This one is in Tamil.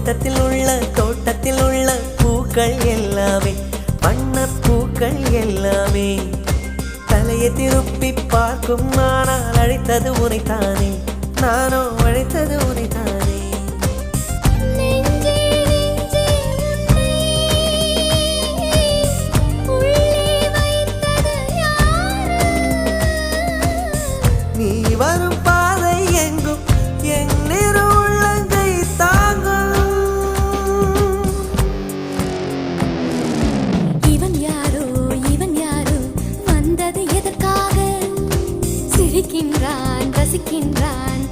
தோட்டத்தில் உள்ள பூக்கள் எல்லாமே வண்ணப்பூக்கள் எல்லாமே தலையை திருப்பி பார்க்கும் ஆனால் அழைத்தது உனைத்தானே நானோ அழைத்தது உனைத்தானே நீ வரும் பாதை எங்கும் என் நிறு உள்ளங்கை தாங்கும் இவன் யாரோ வந்தது எதற்காக சிரிக்கின்றான் ரசிக்கின்றான்